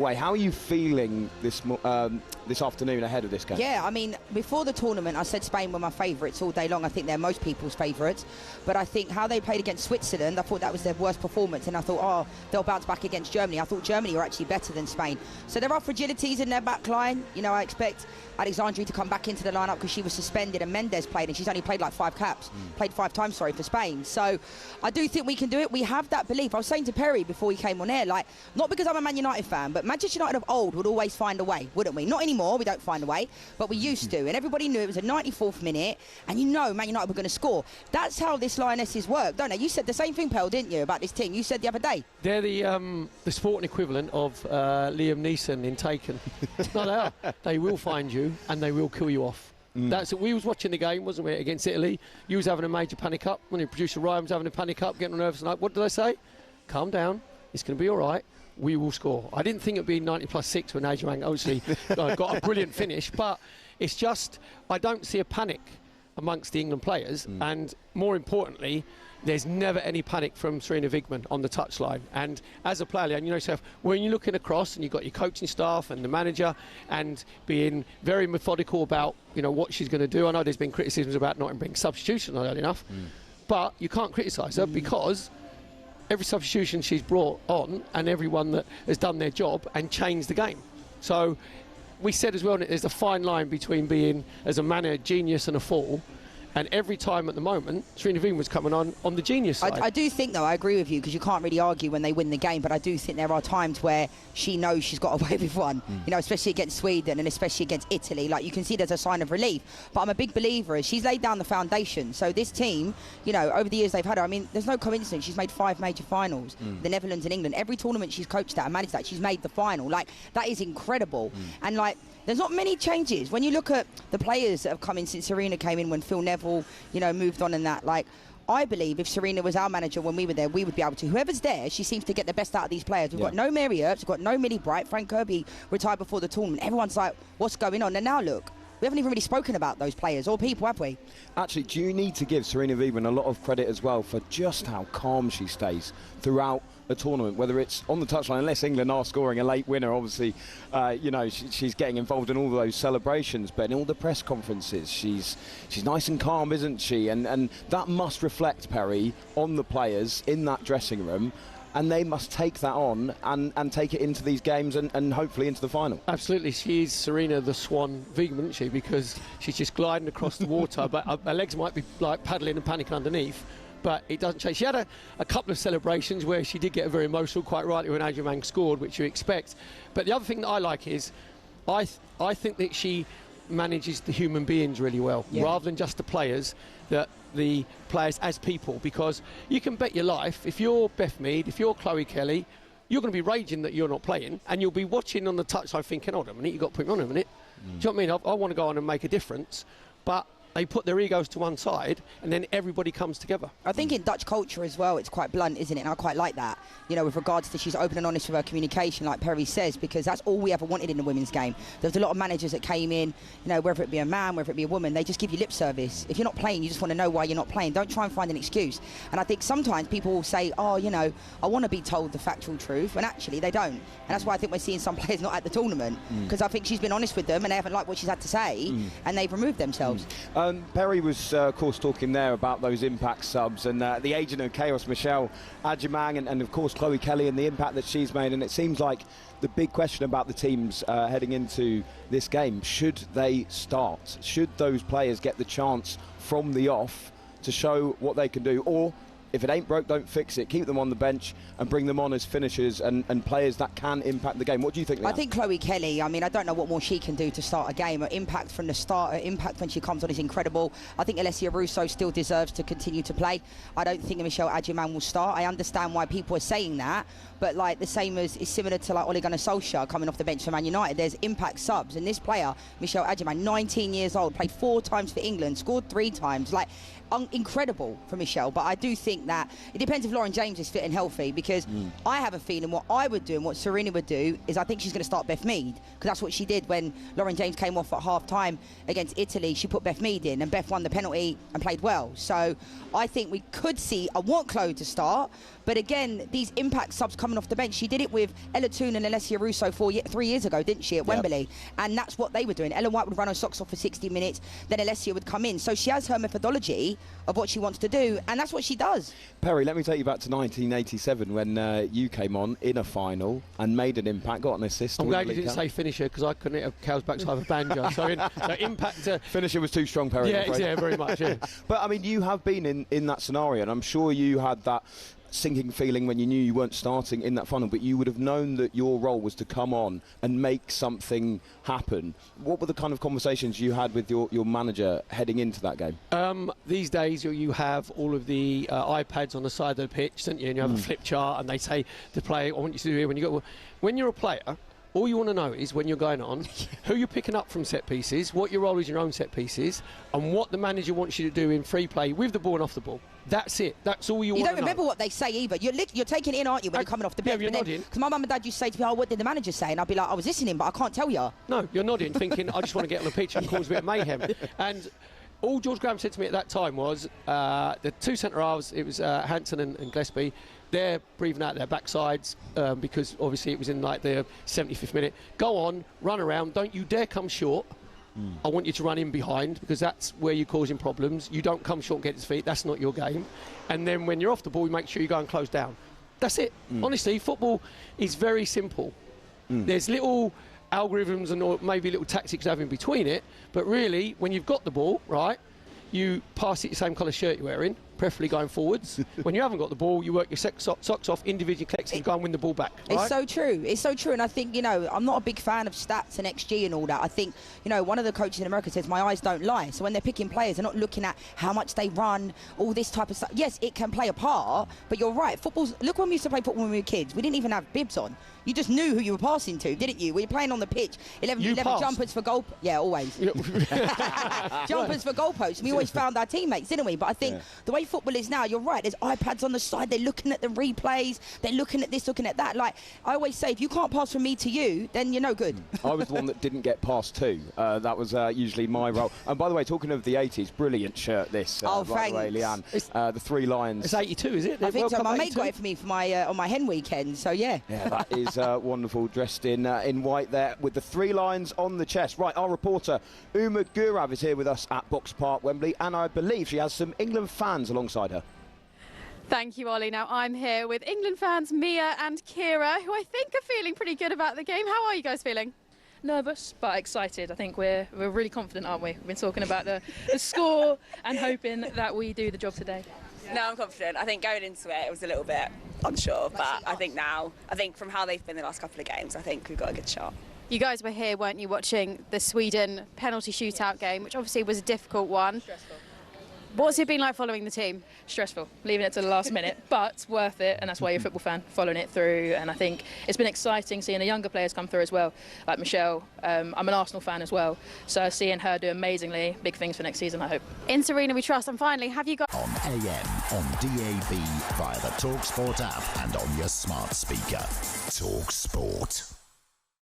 How are you feeling this afternoon ahead of this game? Yeah, I mean, before the tournament, I said Spain were my favourites all day long. I think they're most people's favourites. But I think how they played against Switzerland, I thought that was their worst performance. And I thought, oh, they'll bounce back against Germany. I thought Germany were actually better than Spain. So there are fragilities in their back line. You know, I expect Alexandria to come back into the lineup because she was suspended and Mendes played, and she's only played like 5 caps. Played 5 times, sorry, for Spain. So I do think we can do it. We have that belief. I was saying to Perry before he came on air, like, not because I'm a Man United fan, but Manchester United of old would always find a way, wouldn't we? Not anymore, we don't find a way, but we used to. And everybody knew it was a 94th minute, and you know Man United were going to score. That's how this Lionesses work, don't they? You said the same thing, Pearl, didn't you, about this team? You said the other day. They're the sporting equivalent of Liam Neeson in Taken. No, they are. They will find you, and they will kill you off. That's it. We was watching the game, wasn't we, against Italy. You was having a major panic up. When producer Ryan was having a panic up, getting nervous. And like, what did I say? Calm down. It's going to be all right. We will score. I didn't think it would be 90+6 when Adjumang obviously got a brilliant finish, but it's just, I don't see a panic amongst the England players, and more importantly, there's never any panic from Serena Wiegman on the touchline. And as a player, and you know yourself, when you're looking across and you've got your coaching staff and the manager and being very methodical about, you know, what she's going to do. I know there's been criticisms about not being substitution early enough, but you can't criticise her because every substitution she's brought on and everyone that has done their job and changed the game. So we said as well, there's a fine line between being, as a man, a genius and a fool. And every time at the moment, Serena Wiegman was coming on the genius side. I do think, though, I agree with you, because you can't really argue when they win the game, but I do think there are times where she knows she's got away with one, you know, especially against Sweden and especially against Italy. Like, you can see there's a sign of relief. But I'm a big believer is she's laid down the foundation. So this team, you know, over the years they've had her, I mean, there's no coincidence. She's made 5 major finals, the Netherlands and England. Every tournament she's coached at and managed that, she's made the final. Like, that is incredible. And, like, there's not many changes. When you look at the players that have come in since Serena came in, when Phil Neville, you know, moved on and that, like, I believe if Serena was our manager when we were there, we would be able to. Whoever's there, she seems to get the best out of these players. We've got no Mary Earps, we've got no Millie Bright, Frank Kirby retired before the tournament. Everyone's like, what's going on? And now look, we haven't even really spoken about those players or people, have we? Actually, do you need to give Serena Wiegman a lot of credit as well for just how calm she stays throughout a tournament, whether it's on the touchline, unless England are scoring a late winner, obviously, you know, she's getting involved in all those celebrations, but in all the press conferences, she's nice and calm, isn't she? And that must reflect, Perry, on the players in that dressing room, and they must take that on and take it into these games and hopefully into the final. Absolutely. She's Serena the Swan Wiegman, isn't she? Because she's just gliding across the water, but her legs might be like paddling and panicking underneath. But it doesn't change. She had a couple of celebrations where she did get very emotional, quite rightly, when Adjumang scored, which you expect. But the other thing that I like is I think that she manages the human beings really well, rather than just the players, the players as people. Because you can bet your life, if you're Beth Mead, if you're Chloe Kelly, you're going to be raging that you're not playing, and you'll be watching on the touchline thinking, hold on a minute, you've got to put me on a minute. Do you know what I mean? I want to go on and make a difference. But they put their egos to one side, and then everybody comes together. I think in Dutch culture as well, it's quite blunt, isn't it? And I quite like that, you know, with regards to she's open and honest with her communication, like Perry says, because that's all we ever wanted in the women's game. There's a lot of managers that came in, you know, whether it be a man, whether it be a woman, they just give you lip service. If you're not playing, you just want to know why you're not playing. Don't try and find an excuse. And I think sometimes people will say, oh, you know, I want to be told the factual truth, and actually they don't. And that's why I think we're seeing some players not at the tournament, because I think she's been honest with them and they haven't liked what she's had to say, and they've removed themselves. Perry was of course, talking there about those impact subs and the agent of chaos, Michelle Adjumang, and of course Chloe Kelly and the impact that she's made. And it seems like the big question about the teams heading into this game, should they start? Should those players get the chance from the off to show what they can do? Or if it ain't broke, don't fix it. Keep them on the bench and bring them on as finishers and players that can impact the game. What do you think, Lianne? I think Chloe Kelly, I mean, I don't know what more she can do to start a game. Her impact from the start, her impact when she comes on is incredible. I think Alessia Russo still deserves to continue to play. I don't think Michelle Adjumang will start. I understand why people are saying that, but like the same as is similar to like Ole Gunnar Solskjaer coming off the bench for Man United. There's impact subs, and this player, Michelle Adjumang, 19 years old, played 4 times for England, scored 3 times. Like, incredible for Michelle. But I do think that it depends if Lauren James is fit and healthy, because I have a feeling what I would do and what Serena would do is I think she's going to start Beth Mead, because that's what she did when Lauren James came off at half-time against Italy. She put Beth Mead in and Beth won the penalty and played well. So I think we could see, I want Chloe to start, but again, these impact subs come coming off the bench. She did it with Ella Toone and Alessia Russo 3 years ago, didn't she, at Wembley? And that's what they were doing. Ellen White would run her socks off for 60 minutes, then Alessia would come in. So she has her methodology of what she wants to do, and that's what she does. Perry, let me take you back to 1987 when you came on in a final and made an impact, got an assist. I'm glad you didn't say finisher, because I couldn't hit a cow's backside of a banjo. So impact... Finisher was too strong, Perry. Yeah, very much, yeah. But, I mean, you have been in that scenario, and I'm sure you had that sinking feeling when you knew you weren't starting in that final, but you would have known that your role was to come on and make something happen. What were the kind of conversations you had with your manager heading into that game? These days you have all of the iPads on the side of the pitch, don't you? And you have a flip chart, and they say to play, I want you to do it. When you're a player, all you want to know is when you're going on, who you're picking up from set pieces, what your role is in your own set pieces, and what the manager wants you to do in free play with the ball and off the ball. That's it. That's all you want to know. You don't remember what they say either. You're taking it in, aren't you, when you're coming off the bench? Yeah, you're nodding. Because my mum and dad used to say to me, oh, what did the manager say? And I'd be like, I was listening, but I can't tell you. No, you're nodding, thinking, I just want to get on the pitch and cause a bit of mayhem. And all George Graham said to me at that time was, the two centre-halves, it was Hanson and Gillespie, they're breathing out their backsides because obviously it was in like the 75th minute. Go on, run around, don't you dare come short. I want you to run in behind, because that's where you're causing problems. You don't come short and get his feet, that's not your game. And then when you're off the ball, you make sure you go and close down. That's it. Honestly, football is very simple. There's little algorithms and or maybe little tactics you have in between it, but really, when you've got the ball, right, you pass it the same colour shirt you're wearing, preferably going forwards. When you haven't got the ball, you work your socks off, individually collect, and go and win the ball back. Right? It's so true. It's so true. And I think, I'm not a big fan of stats and XG and all that. I think, one of the coaches in America says, my eyes don't lie. So when they're picking players, they're not looking at how much they run, all this type of stuff. Yes, it can play a part, but you're right. Look, when we used to play football when we were kids, we didn't even have bibs on. You just knew who you were passing to, didn't you? We were playing on the pitch. 11 jumpers for goal. Yeah, always. Jumpers for goalposts. We always found our teammates, didn't we? But I think the way football is now, you're right. There's iPads on the side. They're looking at the replays. They're looking at this, looking at that. Like I always say, if you can't pass from me to you, then you're no good. I was the one that didn't get past to. That was usually my role. And by the way, talking of the 80s, brilliant shirt this. Oh, by the way, Lianne. The three lions. It's 82, is it? I think so. My mate got it for me for my on my hen weekend. So yeah. Yeah, that is wonderful. Dressed in white there with the three lions on the chest. Right, our reporter Uma Gurav is here with us at Box Park, Wembley, and I believe she has some England fans alongside her. Thank you, Ollie. Now I'm here with England fans Mia and Kira, who I think are feeling pretty good about the game. How are you guys feeling? Nervous but excited. I think we're really confident, aren't we? We've been talking about the score and hoping that we do the job today. No, I'm confident. I think going into it was a little bit unsure, but I think from how they've been the last couple of games, I think we've got a good shot. You guys were here, weren't you, watching the Sweden penalty shootout game, which obviously was a difficult one. Stressful. What's it been like following the team? Stressful, leaving it to the last minute, but worth it, and that's why you're a football fan, following it through. And I think it's been exciting seeing the younger players come through as well, like Michelle. I'm an Arsenal fan as well, so seeing her do amazingly, big things for next season, I hope. In Serena we trust, and finally, have you got... On AM, on DAB, via the talkSPORT app and on your smart speaker. talkSPORT.